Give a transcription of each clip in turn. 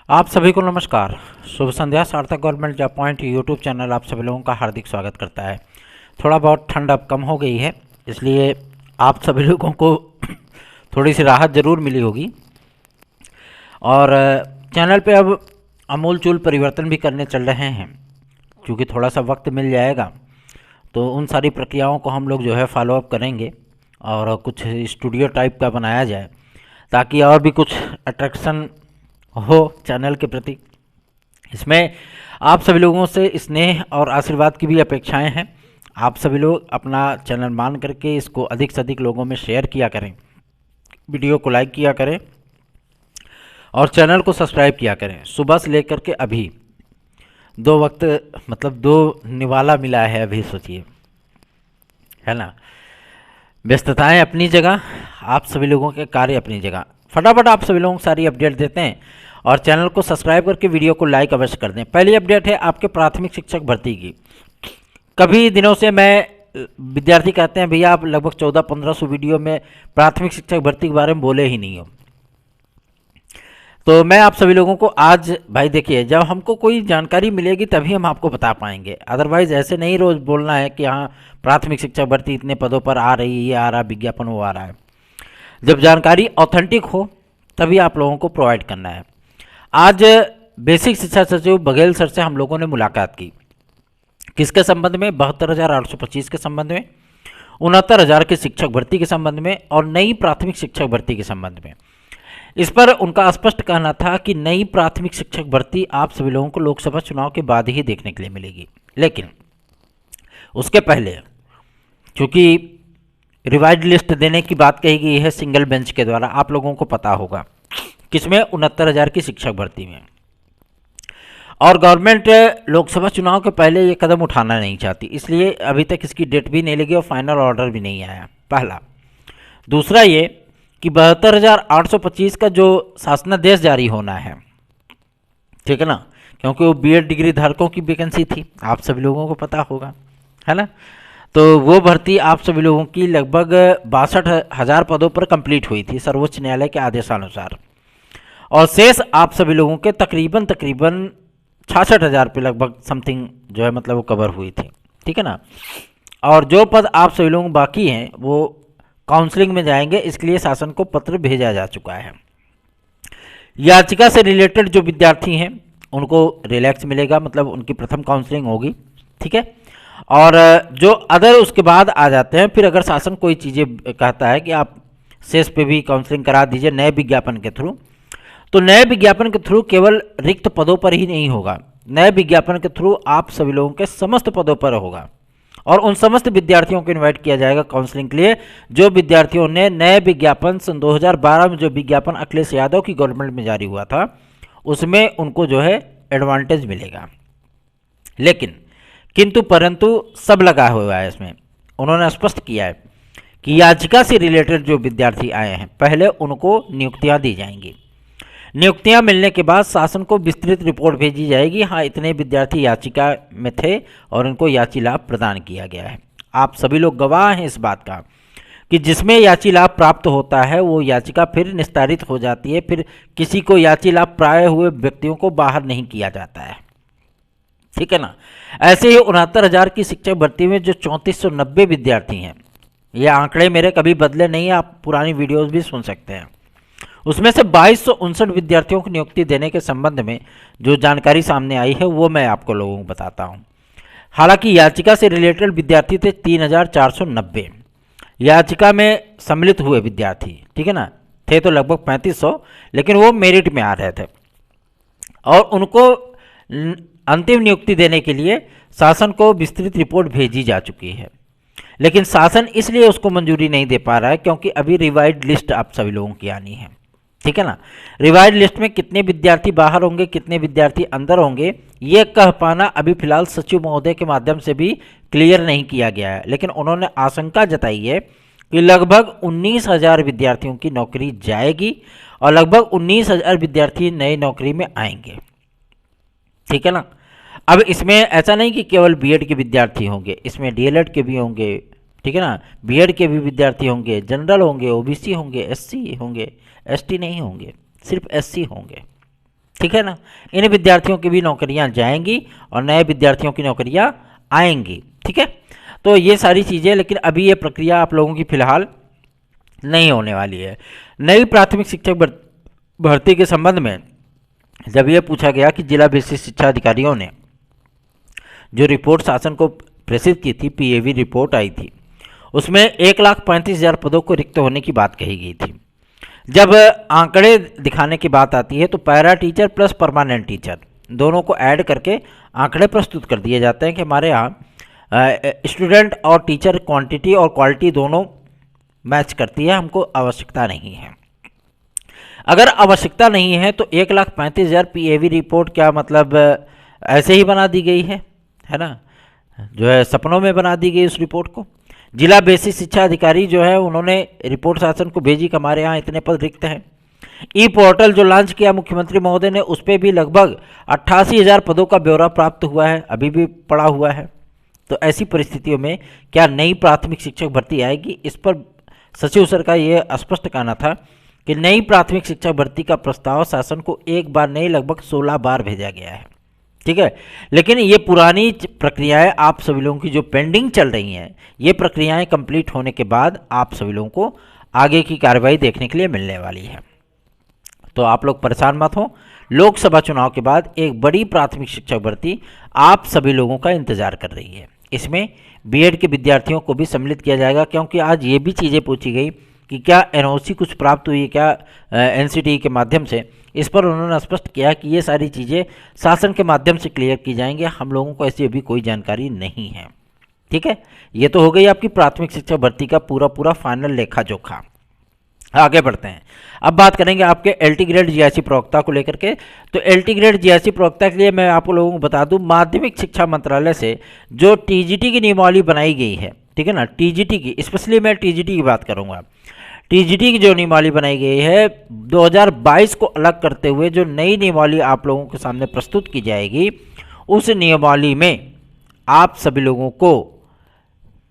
आप सभी को नमस्कार। शुभ संध्या। सार्थक government job point YouTube channel आप सभी लोगों का हार्दिक स्वागत करता है। थोड़ा बहुत ठंड अब कम हो गई है, इसलिए आप सभी लोगों को थोड़ी सी राहत ज़रूर मिली होगी। और चैनल पे अब आमूल-चूल परिवर्तन भी करने चल रहे हैं, क्योंकि थोड़ा सा वक्त मिल जाएगा तो उन सारी प्रक्रियाओं को हम लोग जो है फॉलो अप करेंगे और कुछ स्टूडियो टाइप का बनाया जाए, ताकि और भी कुछ अट्रैक्शन हो चैनल के प्रति। इसमें आप सभी लोगों से स्नेह और आशीर्वाद की भी अपेक्षाएं हैं। आप सभी लोग अपना चैनल मान करके इसको अधिक से अधिक लोगों में शेयर किया करें, वीडियो को लाइक किया करें और चैनल को सब्सक्राइब किया करें। सुबह से लेकर के अभी दो वक्त मतलब दो निवाला मिला है अभी, सोचिए, है ना। व्यस्तताएं अपनी जगह, आप सभी लोगों के कार्य अपनी जगह। फटाफट आप सभी लोगों को सारी अपडेट देते हैं और चैनल को सब्सक्राइब करके वीडियो को लाइक अवश्य कर दें। पहली अपडेट है आपके प्राथमिक शिक्षक भर्ती की। कभी दिनों से विद्यार्थी कहते हैं भैया आप लगभग 1400-1500 वीडियो में प्राथमिक शिक्षक भर्ती के बारे में बोले ही नहीं हो। तो मैं आप सभी लोगों को आज, भाई देखिए, जब हमको कोई जानकारी मिलेगी तभी हम आपको बता पाएंगे। अदरवाइज ऐसे नहीं रोज बोलना है कि हाँ प्राथमिक शिक्षक भर्ती इतने पदों पर आ रही है, ये आ रहा विज्ञापन, वो आ रहा है। जब जानकारी ऑथेंटिक हो तभी आप लोगों को प्रोवाइड करना है। आज बेसिक शिक्षा सचिव बघेल सर से हम लोगों ने मुलाकात की। किसके संबंध में? 72,825 के संबंध में, 69,000 के शिक्षक भर्ती के संबंध में और नई प्राथमिक शिक्षक भर्ती के संबंध में। इस पर उनका स्पष्ट कहना था कि नई प्राथमिक शिक्षक भर्ती आप सभी लोगों को लोकसभा चुनाव के बाद ही देखने के लिए मिलेगी, लेकिन उसके पहले क्योंकि रिवाइज लिस्ट देने की बात कही गई है सिंगल बेंच के द्वारा, आप लोगों को पता होगा, किसमें? 69,000 की शिक्षक भर्ती में। और गवर्नमेंट लोकसभा चुनाव के पहले ये कदम उठाना नहीं चाहती, इसलिए अभी तक इसकी डेट भी नहीं लगी और फाइनल ऑर्डर भी नहीं आया, पहला। दूसरा ये कि 72,825 का जो शासनादेश जारी होना है, ठीक है ना, क्योंकि वो बीएड डिग्री धारकों की वैकेंसी थी, आप सभी लोगों को पता होगा, है ना। तो वो भर्ती आप सभी लोगों की लगभग 62,000 पदों पर कंप्लीट हुई थी सर्वोच्च न्यायालय के आदेशानुसार, और शेष आप सभी लोगों के तकरीबन 66,000 पे लगभग समथिंग जो है मतलब वो कवर हुई थी, ठीक है ना। और जो पद आप सभी लोगों बाकी हैं वो काउंसलिंग में जाएंगे, इसके लिए शासन को पत्र भेजा जा चुका है। याचिका से रिलेटेड जो विद्यार्थी हैं उनको रिलैक्स मिलेगा, मतलब उनकी प्रथम काउंसलिंग होगी, ठीक है। और जो अदर उसके बाद आ जाते हैं, फिर अगर शासन कोई चीज़ें कहता है कि आप शेष पे भी काउंसलिंग करा दीजिए नए विज्ञापन के थ्रू, तो नए विज्ञापन के थ्रू केवल रिक्त पदों पर ही नहीं होगा, नए विज्ञापन के थ्रू आप सभी लोगों के समस्त पदों पर होगा। और उन समस्त विद्यार्थियों को इनवाइट किया जाएगा काउंसलिंग के लिए जो विद्यार्थियों ने नए विज्ञापन सन 2012 में जो विज्ञापन अखिलेश यादव की गवर्नमेंट में जारी हुआ था उसमें उनको जो है एडवांटेज मिलेगा। लेकिन किंतु परंतु सब लगा हुआ है इसमें। उन्होंने स्पष्ट किया है कि याचिका से रिलेटेड जो विद्यार्थी आए हैं पहले उनको नियुक्तियां दी जाएंगी। नियुक्तियां मिलने के बाद शासन को विस्तृत रिपोर्ट भेजी जाएगी, हाँ इतने विद्यार्थी याचिका में थे और इनको याची लाभ प्रदान किया गया है। आप सभी लोग गवाह हैं इस बात का कि जिसमें याची लाभ प्राप्त होता है वो याचिका फिर निस्तारित हो जाती है, फिर किसी को याची लाभ प्राप्त हुए व्यक्तियों को बाहर नहीं किया जाता है, ठीक है ना। ऐसे ही 69,000 की शिक्षक भर्ती में जो 3490 विद्यार्थी हैं, ये आंकड़े मेरे कभी बदले नहीं है, आप पुरानी वीडियोस भी सुन सकते हैं। उसमें से 2259 विद्यार्थियों को नियुक्ति देने के संबंध में जो जानकारी सामने आई है वो मैं आपको लोगों को बताता हूं। हालांकि याचिका से रिलेटेड विद्यार्थी थे 3,490, याचिका में सम्मिलित हुए विद्यार्थी, ठीक है ना, थे तो लगभग 3500, लेकिन वो मेरिट में आ रहे थे और उनको अंतिम नियुक्ति देने के लिए शासन को विस्तृत रिपोर्ट भेजी जा चुकी है। लेकिन शासन इसलिए उसको मंजूरी नहीं दे पा रहा है क्योंकि अभी रिवाइज लिस्ट आप सभी लोगों की आनी है, ठीक है ना। रिवाइज लिस्ट में कितने विद्यार्थी बाहर होंगे, कितने विद्यार्थी अंदर होंगे, ये कह पाना अभी फिलहाल सचिव महोदय के माध्यम से भी क्लियर नहीं किया गया है। लेकिन उन्होंने आशंका जताई है कि लगभग 19,000 विद्यार्थियों की नौकरी जाएगी और लगभग 19,000 विद्यार्थी नई नौकरी में आएंगे, ठीक है ना। अब इसमें ऐसा नहीं कि केवल बीएड के विद्यार्थी होंगे, इसमें डीएलएड के भी होंगे, ठीक है ना, बीएड के भी विद्यार्थी होंगे, जनरल होंगे, ओबीसी होंगे, एससी होंगे, एसटी नहीं होंगे, सिर्फ एससी होंगे, ठीक है ना। इन विद्यार्थियों की भी नौकरियां जाएंगी और नए विद्यार्थियों की नौकरियां आएंगी। ठीक है, तो ये सारी चीज़ें, लेकिन अभी ये प्रक्रिया आप लोगों की फिलहाल नहीं होने वाली है। नई प्राथमिक शिक्षक भर्ती के संबंध में जब ये पूछा गया कि जिला विशिष्ट शिक्षा अधिकारियों ने जो रिपोर्ट शासन को प्रेषित की थी, पीएवी रिपोर्ट आई थी, उसमें 1,35,000 पदों को रिक्त होने की बात कही गई थी। जब आंकड़े दिखाने की बात आती है तो para teacher plus permanent teacher दोनों को ऐड करके आंकड़े प्रस्तुत कर दिए जाते हैं कि हमारे यहाँ स्टूडेंट और टीचर क्वांटिटी और क्वालिटी दोनों मैच करती है, हमको आवश्यकता नहीं है। अगर आवश्यकता नहीं है तो 1,35,000 पीएवी रिपोर्ट क्या मतलब ऐसे ही बना दी गई है ना, जो है सपनों में बना दी गई उस रिपोर्ट को। जिला बेसिक शिक्षा अधिकारी जो है उन्होंने रिपोर्ट शासन को भेजी कि हमारे यहाँ इतने पद रिक्त हैं। ई पोर्टल जो लॉन्च किया मुख्यमंत्री महोदय ने, उस पर भी लगभग 88,000 पदों का ब्यौरा प्राप्त हुआ है, अभी भी पड़ा हुआ है। तो ऐसी परिस्थितियों में क्या नई प्राथमिक शिक्षक भर्ती आएगी, इस पर सचिव सर का ये स्पष्ट कहना था कि नई प्राथमिक शिक्षक भर्ती का प्रस्ताव शासन को एक बार नहीं लगभग 16 बार भेजा गया है। ठीक है, लेकिन ये पुरानी प्रक्रियाएं आप सभी लोगों की जो पेंडिंग चल रही हैं, ये प्रक्रियाएं कंप्लीट होने के बाद आप सभी लोगों को आगे की कार्रवाई देखने के लिए मिलने वाली है। तो आप लोग परेशान मत हो, लोकसभा चुनाव के बाद एक बड़ी प्राथमिक शिक्षक भर्ती आप सभी लोगों का इंतजार कर रही है। इसमें बीएड के विद्यार्थियों को भी सम्मिलित किया जाएगा, क्योंकि आज ये भी चीज़ें पूछी गई कि क्या एनओसी कुछ प्राप्त हुई है क्या एनसीटी के माध्यम से। इस पर उन्होंने स्पष्ट किया कि ये सारी चीज़ें शासन के माध्यम से क्लियर की जाएंगी, हम लोगों को ऐसी अभी कोई जानकारी नहीं है। ठीक है, ये तो हो गई आपकी प्राथमिक शिक्षा भर्ती का पूरा फाइनल लेखा जोखा। आगे बढ़ते हैं, अब बात करेंगे आपके एलटी ग्रेड जीआईसी प्रवक्ता को लेकर के। तो एलटी ग्रेड जीआईसी प्रवक्ता के लिए मैं आप लोगों को बता दूं, माध्यमिक शिक्षा मंत्रालय से जो टीजीटी की नियमावली बनाई गई है, ठीक है ना, टीजीटी की, स्पेशली मैं टीजीटी की बात करूंगा। टीजीटी की जो नियमावली बनाई गई है 2022 को अलग करते हुए जो नई नियमावली आप लोगों के सामने प्रस्तुत की जाएगी, उस नियमावली में आप सभी लोगों को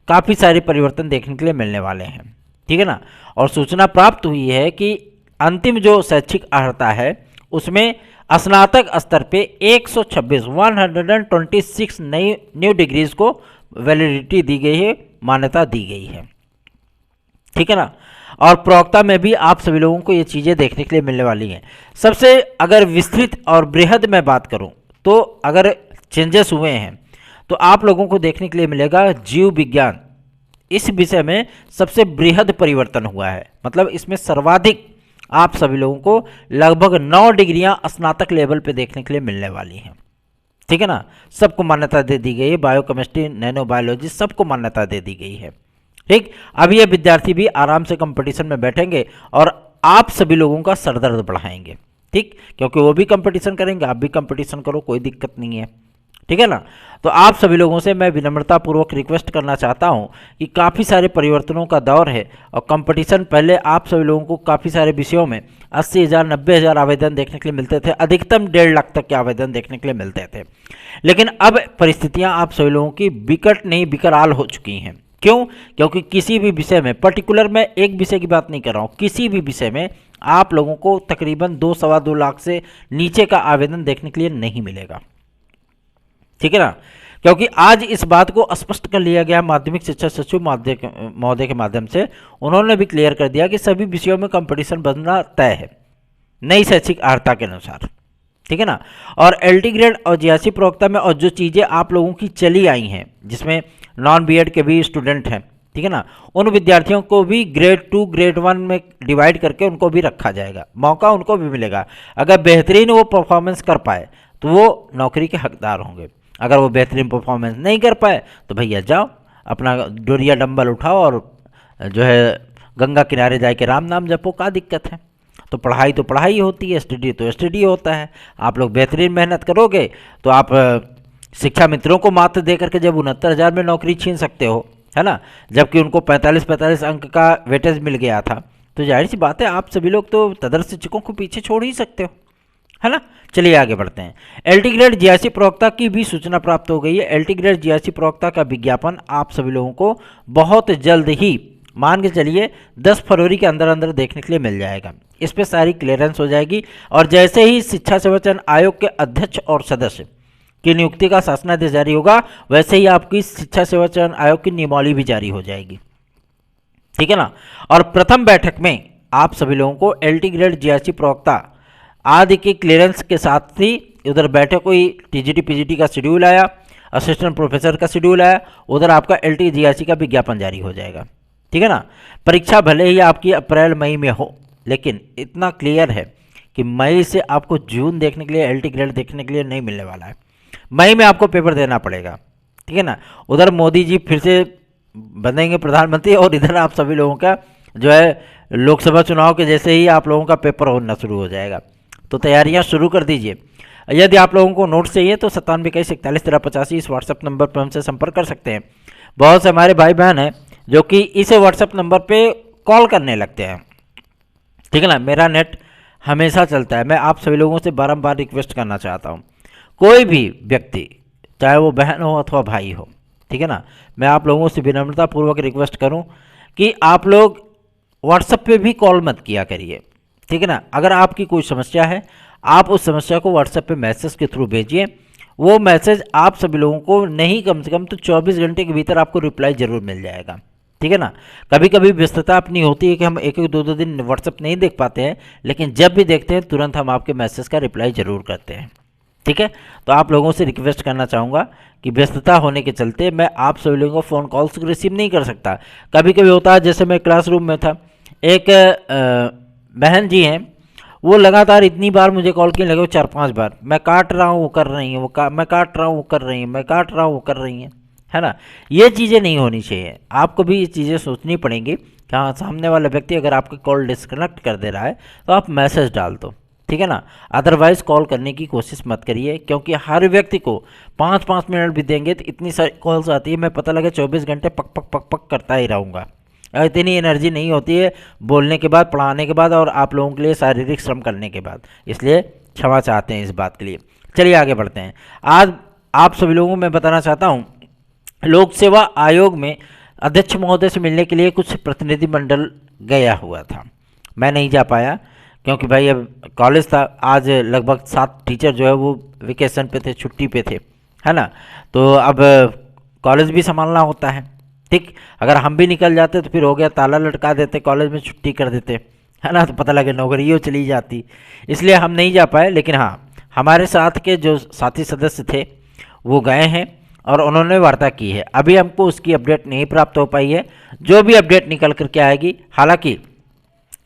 काफ़ी सारे परिवर्तन देखने के लिए मिलने वाले हैं। ठीक है ना, और सूचना प्राप्त हुई है कि अंतिम जो शैक्षिक अर्हता है उसमें स्नातक स्तर पे 126 नई न्यू डिग्रीज को वैलिडिटी दी गई है, मान्यता दी गई है। ठीक है ना, और प्रवक्ता में भी आप सभी लोगों को ये चीज़ें देखने के लिए मिलने वाली हैं। सबसे अगर विस्तृत और बृहद मैं बात करूं तो अगर चेंजेस हुए हैं तो आप लोगों को देखने के लिए मिलेगा जीव विज्ञान, इस विषय में सबसे बृहद परिवर्तन हुआ है। मतलब इसमें सर्वाधिक आप सभी लोगों को लगभग 9 डिग्रियां स्नातक लेवल पे देखने के लिए मिलने वाली हैं। ठीक है ना, सबको मान्यता दे दी गई है, बायोकेमिस्ट्री, नैनो बायोलॉजी, सबको मान्यता दे दी गई है। ठीक, अब ये विद्यार्थी भी आराम से कंपटीशन में बैठेंगे और आप सभी लोगों का सरदर्द बढ़ाएंगे। ठीक, क्योंकि वो भी कंपटीशन करेंगे, आप भी कंपटीशन करो, कोई दिक्कत नहीं है। ठीक है ना, तो आप सभी लोगों से मैं विनम्रतापूर्वक रिक्वेस्ट करना चाहता हूं कि काफ़ी सारे परिवर्तनों का दौर है और कंपटीशन, पहले आप सभी लोगों को काफ़ी सारे विषयों में 80,000 90,000 आवेदन देखने के लिए मिलते थे, अधिकतम 1.5 लाख तक के आवेदन देखने के लिए मिलते थे। लेकिन अब परिस्थितियां आप सभी लोगों की विकट नहीं विकराल हो चुकी हैं। क्यों? क्योंकि किसी भी विषय में, पर्टिकुलर मैं एक विषय की बात नहीं कर रहा हूँ, किसी भी विषय में आप लोगों को तकरीबन 2-2.25 लाख से नीचे का आवेदन देखने के लिए नहीं मिलेगा। ठीक है ना, क्योंकि आज इस बात को स्पष्ट कर लिया गया माध्यमिक शिक्षा सचिव महोदय के माध्यम से, उन्होंने भी क्लियर कर दिया कि सभी विषयों में कंपटीशन बनना तय है नई शैक्षिक अर्हता के अनुसार। ठीक है ना, और एलटी ग्रेड और जीआईसी प्रवक्ता में और जो चीज़ें आप लोगों की चली आई हैं, जिसमें नॉन बीएड के भी स्टूडेंट हैं, ठीक है ना, उन विद्यार्थियों को भी ग्रेड 2 ग्रेड 1 में डिवाइड करके उनको भी रखा जाएगा, मौका उनको भी मिलेगा। अगर बेहतरीन वो परफॉर्मेंस कर पाए तो वो नौकरी के हकदार होंगे, अगर वो बेहतरीन परफॉर्मेंस नहीं कर पाए तो भैया जाओ अपना डोरिया डंबल उठाओ और जो है गंगा किनारे जाके राम नाम जपो, क्या दिक्कत है। तो पढ़ाई तो पढ़ाई होती है, स्टडी तो स्टडी होता है। आप लोग बेहतरीन मेहनत करोगे तो आप शिक्षा मित्रों को मात्र दे करके जब 69,000 में नौकरी छीन सकते हो, है ना, जबकि उनको 45-45 अंक का वेटेज मिल गया था, तो जाहिर सी बात है आप सभी लोग तो तदर्थ शिक्षकों को पीछे छोड़ ही सकते हो, है ना। चलिए आगे बढ़ते हैं। एलटी ग्रेड जीआईसी प्रवक्ता की भी सूचना प्राप्त हो गई है। एलटी ग्रेड जीआईसी प्रवक्ता का विज्ञापन आप सभी लोगों को बहुत जल्द ही, मान के चलिए 10 फरवरी के अंदर अंदर देखने के लिए मिल जाएगा। इस पे सारी क्लियरेंस हो जाएगी। और जैसे ही शिक्षा सेवा चयन आयोग के अध्यक्ष और सदस्य की नियुक्ति का शासनादेश जारी होगा, वैसे ही आपकी शिक्षा सेवा चयन आयोग की नियमावली भी जारी हो जाएगी, ठीक है ना। और प्रथम बैठक में आप सभी लोगों को LT ग्रेड, GRC प्रवक्ता आदि की क्लियरेंस के साथ ही उधर बैठक हुई, TGT PGT का शेड्यूल आया, असिस्टेंट प्रोफेसर का शेड्यूल आया, उधर आपका LT GRC का विज्ञापन जारी हो जाएगा, ठीक है ना। परीक्षा भले ही आपकी अप्रैल मई में हो, लेकिन इतना क्लियर है कि मई से आपको जून देखने के लिए, LT ग्रेड देखने के लिए नहीं मिलने वाला है। मई में आपको पेपर देना पड़ेगा, ठीक है ना। उधर मोदी जी फिर से बनेंगे प्रधानमंत्री, और इधर आप सभी लोगों का जो है लोकसभा चुनाव के जैसे ही आप लोगों का पेपर होना शुरू हो जाएगा। तो तैयारियां शुरू कर दीजिए। यदि आप लोगों को नोट्स चाहिए तो 9721411385 इस व्हाट्सएप नंबर पर हमसे संपर्क कर सकते हैं। बहुत से हमारे भाई बहन हैं जो कि इस व्हाट्सएप नंबर पे कॉल करने लगते हैं, ठीक है ना। मेरा नेट हमेशा चलता है। मैं आप सभी लोगों से बारंबार रिक्वेस्ट करना चाहता हूँ, कोई भी व्यक्ति चाहे वो बहन हो अथवा भाई हो, ठीक है ना, मैं आप लोगों से विनम्रतापूर्वक रिक्वेस्ट करूं कि आप लोग व्हाट्सएप पे भी कॉल मत किया करिए, ठीक है ना। अगर आपकी कोई समस्या है, आप उस समस्या को व्हाट्सएप पे मैसेज के थ्रू भेजिए। वो मैसेज आप सभी लोगों को नहीं कम से कम तो 24 घंटे के भीतर आपको रिप्लाई जरूर मिल जाएगा, ठीक है ना। कभी कभी व्यस्तता अपनी होती है कि हम एक एक दो दिन व्हाट्सएप नहीं देख पाते हैं, लेकिन जब भी देखते हैं तुरंत हम आपके मैसेज का रिप्लाई जरूर करते हैं, ठीक है। तो आप लोगों से रिक्वेस्ट करना चाहूँगा कि व्यस्तता होने के चलते मैं आप सभी लोगों को फ़ोन कॉल्स रिसीव नहीं कर सकता। कभी कभी होता है, जैसे मैं क्लासरूम में था, एक बहन जी हैं, वो लगातार इतनी बार मुझे कॉल किए, लगे 4-5 बार, मैं काट रहा हूँ वो कर रही हैं, मैं काट रहा हूँ वो कर रही हैं, मैं काट रहा हूँ वो कर रही हैं, है ना। ये चीज़ें नहीं होनी चाहिए। आपको भी ये चीज़ें सोचनी पड़ेंगी कि हाँ, सामने वाला व्यक्ति अगर आपकी कॉल डिस्कनेक्ट कर दे रहा है तो आप मैसेज डाल दो, ठीक है ना। अदरवाइज़ कॉल करने की कोशिश मत करिए, क्योंकि हर व्यक्ति को 5-5 मिनट भी देंगे तो इतनी सारी कॉल्स आती है, मैं पता लगे 24 घंटे पक पक पक पक करता ही रहूँगा। इतनी एनर्जी नहीं होती है बोलने के बाद, पढ़ाने के बाद और आप लोगों के लिए शारीरिक श्रम करने के बाद, इसलिए क्षमा चाहते हैं इस बात के लिए। चलिए आगे बढ़ते हैं। आज आप सभी लोगों को मैं बताना चाहता हूँ, लोक सेवा आयोग में अध्यक्ष महोदय से मिलने के लिए कुछ प्रतिनिधिमंडल गया हुआ था। मैं नहीं जा पाया क्योंकि भाई अब कॉलेज था। आज लगभग 7 टीचर जो है वो वेकेशन पे थे, छुट्टी पे थे, है ना। तो अब कॉलेज भी संभालना होता है, ठीक। अगर हम भी निकल जाते तो फिर हो गया, ताला लटका देते, कॉलेज में छुट्टी कर देते, है ना, तो पता लगे नौकरियों चली जाती। इसलिए हम नहीं जा पाए। लेकिन हाँ, हमारे साथ के जो साथी सदस्य थे वो गए हैं और उन्होंने वार्ता की है। अभी हमको उसकी अपडेट नहीं प्राप्त हो पाई है, जो भी अपडेट निकल करके आएगी। हालांकि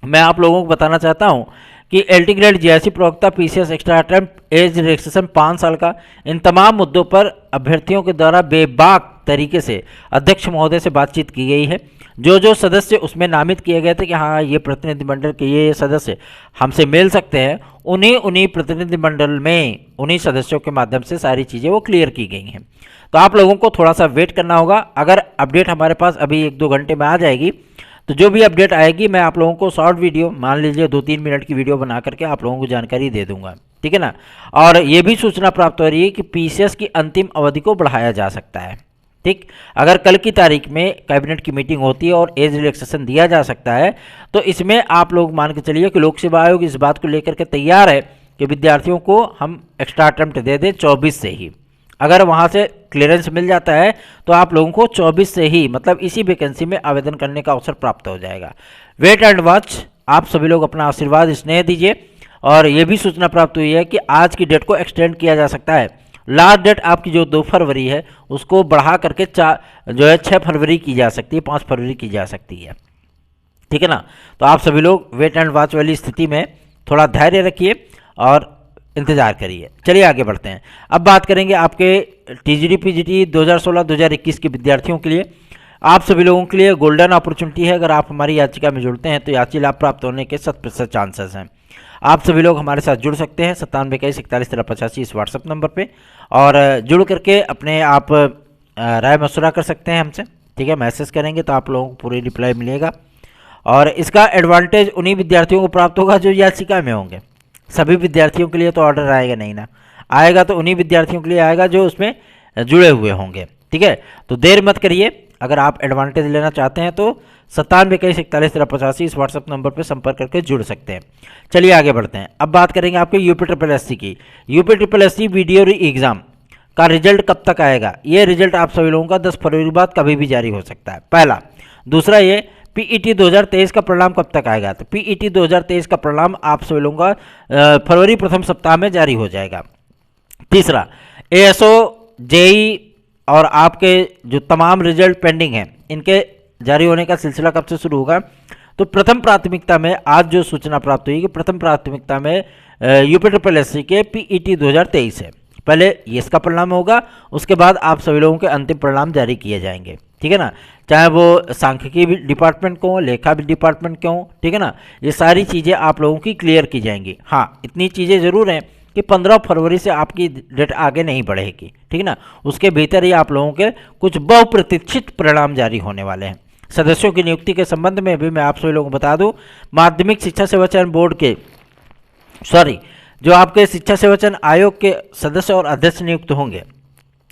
मैं आप लोगों को बताना चाहता हूं कि LT ग्रेड, GRC प्रवक्ता, PCS extra attempt, age relaxation 5 साल का, इन तमाम मुद्दों पर अभ्यर्थियों के द्वारा बेबाक तरीके से अध्यक्ष महोदय से बातचीत की गई है। जो सदस्य उसमें नामित किए गए थे कि हाँ, ये प्रतिनिधिमंडल के ये सदस्य हमसे मिल सकते हैं, उन्हीं प्रतिनिधिमंडल में उन्हीं सदस्यों के माध्यम से सारी चीज़ें वो क्लियर की गई हैं। तो आप लोगों को थोड़ा सा वेट करना होगा। अगर अपडेट हमारे पास अभी 1-2 घंटे में आ जाएगी तो जो भी अपडेट आएगी मैं आप लोगों को शॉर्ट वीडियो, मान लीजिए 2-3 मिनट की वीडियो बना करके आप लोगों को जानकारी दे दूंगा, ठीक है ना। और ये भी सूचना प्राप्त हो रही है कि PCS की अंतिम अवधि को बढ़ाया जा सकता है, ठीक। अगर कल की तारीख में कैबिनेट की मीटिंग होती है और एज रिलैक्सेशन दिया जा सकता है तो इसमें आप लोग मान के चलिए कि लोक सेवा आयोग इस बात को लेकर के तैयार है कि विद्यार्थियों को हम एक्स्ट्रा अटेम्प्ट दे दें 24 से ही। अगर वहाँ से क्लियरेंस मिल जाता है तो आप लोगों को 24 से ही, मतलब इसी वैकेंसी में आवेदन करने का अवसर प्राप्त हो जाएगा। Wait and watch. आप सभी लोग अपना आशीर्वाद स्नेह दीजिए। और ये भी सूचना प्राप्त हुई है कि आज की डेट को एक्सटेंड किया जा सकता है। लास्ट डेट आपकी जो 2 फरवरी है उसको बढ़ा करके 6 फरवरी की जा सकती है, 5 फरवरी की जा सकती है, ठीक है ना। तो आप सभी लोग वेट एंड वॉच वाली स्थिति में थोड़ा धैर्य रखिए और इंतज़ार करिए। चलिए आगे बढ़ते हैं। अब बात करेंगे आपके TGT PGT 2016-2021 के विद्यार्थियों के लिए। आप सभी लोगों के लिए गोल्डन अपॉर्चुनिटी है। अगर आप हमारी याचिका में जुड़ते हैं तो याची लाभ प्राप्त होने के 100% चांसेस हैं। आप सभी लोग हमारे साथ जुड़ सकते हैं 9721411385 इस व्हाट्सएप नंबर पे, और जुड़ करके अपने आप राय मशवरा कर सकते हैं हमसे, ठीक है। मैसेज करेंगे तो आप लोगों को पूरी रिप्लाई मिलेगा। और इसका एडवांटेज उन्हीं विद्यार्थियों को प्राप्त होगा जो याचिका में होंगे। सभी विद्यार्थियों के लिए तो ऑर्डर आएगा नहीं ना, आएगा तो उन्हीं विद्यार्थियों के लिए आएगा जो उसमें जुड़े हुए होंगे, ठीक है। तो देर मत करिए। अगर आप एडवांटेज लेना चाहते हैं तो 9721411385 इस व्हाट्सएप नंबर पर संपर्क करके जुड़ सकते हैं। चलिए आगे बढ़ते हैं। अब बात करेंगे आपके UPSSC की। UPSSC वीडियो एग्जाम का रिजल्ट कब तक आएगा? ये रिजल्ट आप सभी लोगों का 10 फरवरी बाद कभी भी जारी हो सकता है, पहला। दूसरा, ये PET 2023 का परिणाम कब तक आएगा? तो PET 2023 का परिणाम आप सभी लोगों का फरवरी प्रथम सप्ताह में जारी हो जाएगा। तीसरा, ASO JEE और आपके जो तमाम रिजल्ट पेंडिंग हैं इनके जारी होने का सिलसिला कब से शुरू होगा? तो प्रथम प्राथमिकता में आज जो सूचना प्राप्त हुई कि प्रथम प्राथमिकता में UPSSC के PET 2023 है। पहले ये इसका परिणाम होगा, उसके बाद आप सभी लोगों के अंतिम परिणाम जारी किए जाएंगे, ठीक है ना। चाहे वो सांख्यिकी डिपार्टमेंट को हो, लेखा डिपार्टमेंट के हो, ठीक है ना। ये सारी चीज़ें आप लोगों की क्लियर की जाएंगी। हाँ, इतनी चीज़ें ज़रूर हैं कि 15 फरवरी से आपकी डेट आगे नहीं बढ़ेगी, ठीक है ना। उसके भीतर ही आप लोगों के कुछ बहुप्रतीक्षित परिणाम जारी होने वाले हैं। सदस्यों की नियुक्ति के संबंध में भी मैं आप सभी लोगों को बता दूं, माध्यमिक शिक्षा सेवा चयन बोर्ड के जो आपके शिक्षा सेवा चयन आयोग के सदस्य और अध्यक्ष नियुक्त होंगे,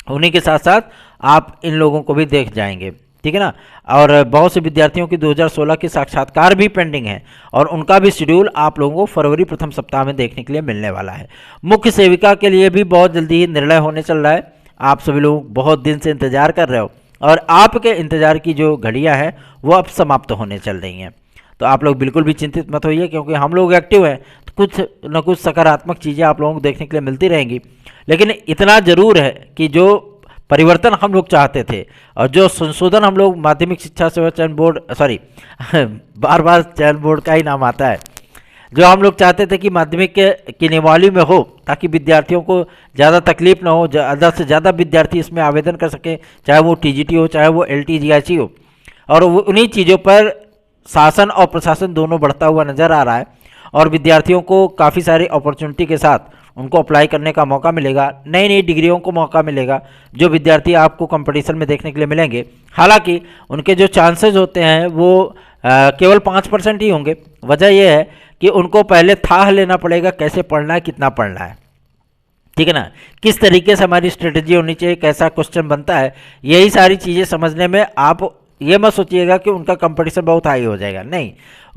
उन्हीं के साथ साथ आप इन लोगों को भी देख जाएंगे, ठीक है ना। और बहुत से विद्यार्थियों की 2016 के साक्षात्कार भी पेंडिंग है और उनका भी शेड्यूल आप लोगों को फरवरी प्रथम सप्ताह में देखने के लिए मिलने वाला है। मुख्य सेविका के लिए भी बहुत जल्दी ही निर्णय होने चल रहा है। आप सभी लोग बहुत दिन से इंतजार कर रहे हो और आपके इंतजार की जो घड़ियां हैं वो अब समाप्त होने चल रही हैं। तो आप लोग बिल्कुल भी चिंतित मत होइए, क्योंकि हम लोग एक्टिव हैं तो कुछ न कुछ सकारात्मक चीज़ें आप लोगों को देखने के लिए मिलती रहेंगी। लेकिन इतना ज़रूर है कि जो परिवर्तन हम लोग चाहते थे और जो संशोधन हम लोग माध्यमिक शिक्षा सेवा चयन बोर्ड बार बार चयन बोर्ड का ही नाम आता है, जो हम लोग चाहते थे कि माध्यमिक की नियमावली में हो ताकि विद्यार्थियों को ज़्यादा तकलीफ ना हो, ज़्यादा से ज़्यादा विद्यार्थी इसमें आवेदन कर सकें, चाहे वो TGT हो चाहे वो LTGIC हो। और उन्हीं चीज़ों पर शासन और प्रशासन दोनों बढ़ता हुआ नज़र आ रहा है और विद्यार्थियों को काफ़ी सारी अपॉर्चुनिटी के साथ उनको अप्लाई करने का मौका मिलेगा, नई नई डिग्रियों को मौका मिलेगा, जो विद्यार्थी आपको कंपटीशन में देखने के लिए मिलेंगे। हालांकि उनके जो चांसेस होते हैं वो केवल 5% ही होंगे। वजह यह है कि उनको पहले थाह लेना पड़ेगा कैसे पढ़ना है, कितना पढ़ना है, ठीक है ना, किस तरीके से हमारी स्ट्रेटजी होनी चाहिए, कैसा क्वेश्चन बनता है। यही सारी चीज़ें समझने में आप ये मत सोचिएगा कि उनका कंपटीशन बहुत हाई हो जाएगा, नहीं।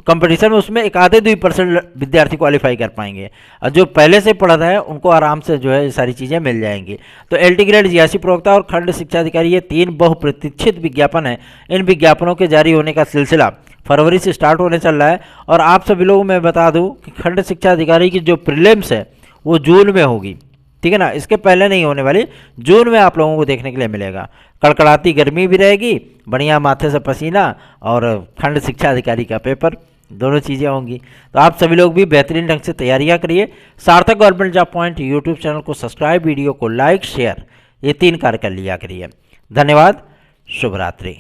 कंपटीशन में उसमें 1-2% विद्यार्थी क्वालिफाई कर पाएंगे और जो पहले से पढ़ रहे हैं उनको आराम से जो है ये सारी चीज़ें मिल जाएंगी। तो LT ग्रेड GIC प्रवक्ता और खंड शिक्षा अधिकारी, ये 3 बहुप्रतीक्षित विज्ञापन हैं। इन विज्ञापनों के जारी होने का सिलसिला फरवरी से स्टार्ट होने चल रहा है। और आप सभी लोगों मैं बता दूं कि खंड शिक्षा अधिकारी की जो प्रीलिम्स है वो जून में होगी, ठीक है ना, इसके पहले नहीं होने वाली, जून में आप लोगों को देखने के लिए मिलेगा। कड़कड़ाती गर्मी भी रहेगी, बढ़िया माथे से पसीना और खंड शिक्षा अधिकारी का पेपर, दोनों चीज़ें होंगी। तो आप सभी लोग भी बेहतरीन ढंग से तैयारियां करिए। सार्थक government job point YouTube channel को सब्सक्राइब, वीडियो को लाइक शेयर, ये 3 कार्य कर लिया करिए। धन्यवाद, शुभ रात्रि।